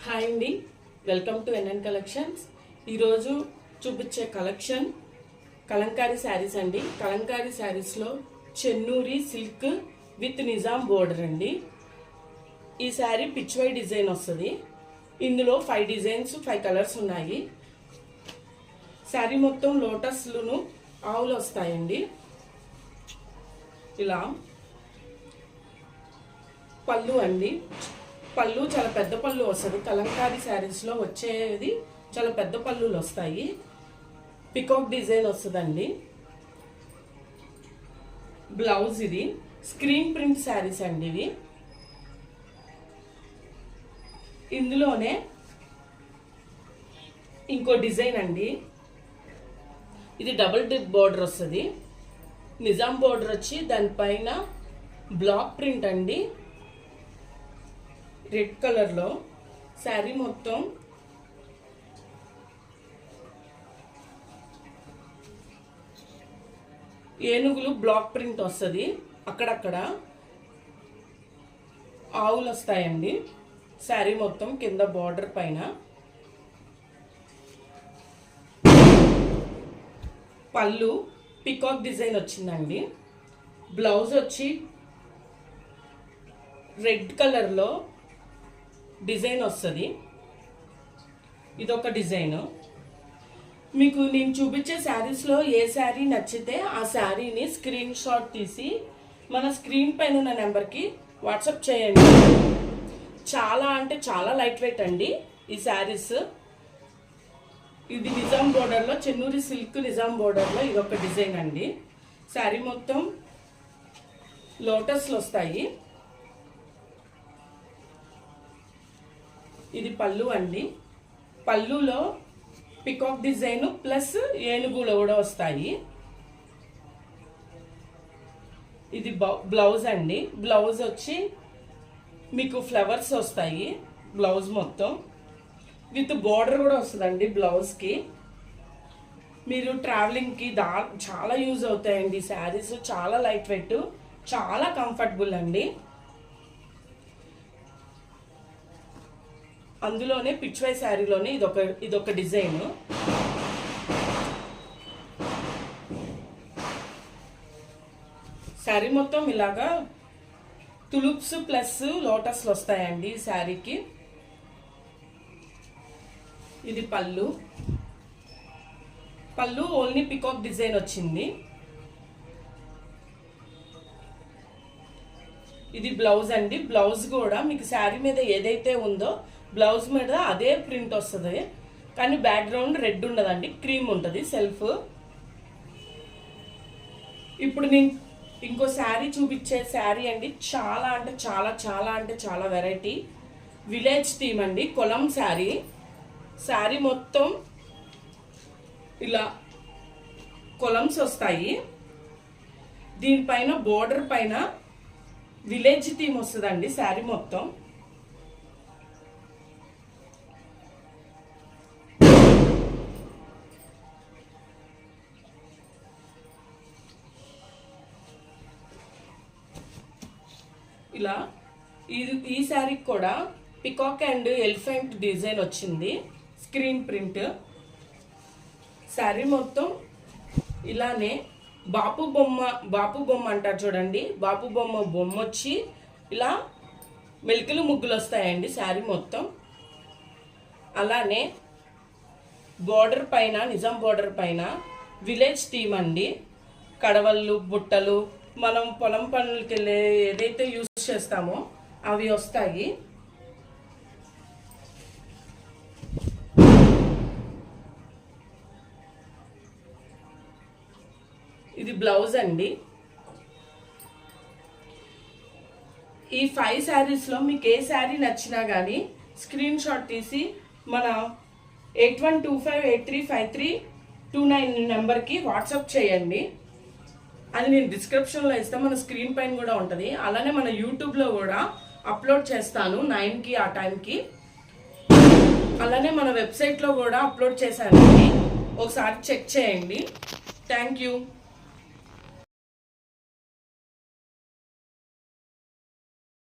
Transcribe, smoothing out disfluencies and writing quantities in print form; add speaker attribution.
Speaker 1: Hi అండి, welcome to NN collections. ఈరోజు చూపించే కలెక్షన్ కలంకారీ శారీస్ అండి. కలంకారీ శారీస్లో Chennuri silk with Nizam border అండి. ఈ శారీ పిచ్వై డిజైన్ వస్తుంది. ఇందులో 5 డిజైన్స్ 5 కలర్స్ ఉన్నాయి. శారీ మొత్తం లోటస్లును ఆవులు వస్తాయండి. ఇలా పళ్ళు అండి. పళ్ళు చాలా పెద్ద పళ్ళు వస్తుంది. కలంకారీ శారీస్లో వచ్చేది చాలా పెద్ద పళ్ళులు వస్తాయి. పికాక్ డిజైన్ వస్తుందండి. బ్లౌజ్ ఇది స్క్రీన్ ప్రింట్ శారీస్ అండి. ఇవి ఇందులోనే ఇంకో డిజైన్ అండి. ఇది డబుల్ డిప్ బోర్డర్ వస్తుంది. నిజాం బోర్డర్ వచ్చి దానిపైన బ్లాక్ ప్రింట్ అండి. రెడ్ కలర్లో శారీ మొత్తం ఏనుగులు బ్లాక్ ప్రింట్ వస్తుంది. అక్కడక్కడ ఆవులు వస్తాయండి. శారీ మొత్తం కింద బార్డర్ పైన పళ్ళు పికాక్ డిజైన్ వచ్చిందండి. బ్లౌజ్ వచ్చి రెడ్ కలర్లో డిజైన్ వస్తుంది. ఇదొక డిజైన్. మీకు నేను చూపించే శారీస్లో ఏ శారీ నచ్చితే ఆ శారీని స్క్రీన్ షాట్ తీసి మన స్క్రీన్ పైన ఉన్న నెంబర్కి వాట్సాప్ చేయండి. చాలా అంటే చాలా లైట్ వెయిట్ అండి ఈ శారీస్. ఇది నిజాం బోర్డర్లో చెన్నూరి సిల్క్ నిజాం బోర్డర్లో ఇదొక డిజైన్ అండి. శారీ మొత్తం లోటస్లు వస్తాయి. ఇది పళ్ళు అండి. పళ్ళులో పికాక్ డిజైన్ ప్లస్ ఏనుగులు కూడా వస్తాయి. ఇది బ్లౌజ్ అండి. బ్లౌజ్ వచ్చి మీకు ఫ్లవర్స్ వస్తాయి. బ్లౌజ్ మొత్తం విత్ బోర్డర్ కూడా వస్తుందండి బ్లౌజ్కి. మీరు ట్రావెలింగ్కి చాలా యూజ్ అవుతాయండి శారీస్. చాలా లైట్ వెయిట్, చాలా కంఫర్టబుల్ అండి. అందులోనే పిచ్వై శారీలోనే ఇదొక డిజైన్. శారీ మొత్తం ఇలాగా తులుప్స్ ప్లస్ లోటస్లు వస్తాయండి ఈ శారీకి. ఇది పళ్ళు. పళ్ళు ఓన్లీ పికాక్ డిజైన్ వచ్చింది. ఇది బ్లౌజ్ అండి. బ్లౌజ్ కూడా మీకు శారీ మీద ఏదైతే ఉందో బ్లౌజ్ మీద అదే ప్రింట్ వస్తుంది. కానీ బ్యాక్గ్రౌండ్ రెడ్ ఉండదండి, క్రీమ్ ఉంటుంది సెల్ఫ్. ఇప్పుడు నేను ఇంకో శారీ చూపించే శారీ అండి. చాలా అంటే చాలా చాలా అంటే చాలా వెరైటీ విలేజ్ థీమ్ అండి. కొలం శారీ. శారీ మొత్తం ఇలా కొలమ్స్ వస్తాయి. దీనిపైన బోర్డర్ పైన విలేజ్ థీమ్ వస్తుందండి శారీ మొత్తం. ఇలా ఈ శారీకి కూడా పికాక్ అండ్ ఎలిఫెంట్ డిజైన్ వచ్చింది. Screen print. శారీ మొత్తం ఇలానే బాపు బొమ్మ అంటారు చూడండి. బాపు బొమ్మ వచ్చి ఇలా మెలికలు ముగ్గులు వస్తాయండి శారీ మొత్తం. అలానే బోర్డర్ పైన నిజాం బోర్డర్ పైన విలేజ్ థీమ్ అండి. కడవళ్ళు బుట్టలు మనం పొలం పనులకి వెళ్ళే ఏదైతే యూజ్ చేస్తామో అవి వస్తాయి. ఇది బ్లౌజ్ అండి. ఈ 5 శారీస్లో మీకు ఏ శారీ నచ్చినా కానీ స్క్రీన్ షాట్ తీసి మన 8125835329 నెంబర్కి వాట్సాప్ చేయండి. అది నేను డిస్క్రిప్షన్లో ఇస్తాను. మన స్క్రీన్ పైన కూడా ఉంటుంది. అలానే మన యూట్యూబ్లో కూడా అప్లోడ్ చేస్తాను 9కి ఆ టైంకి. అలానే మన వెబ్సైట్లో కూడా అప్లోడ్ చేశానండి. ఒకసారి చెక్ చేయండి. Thank you.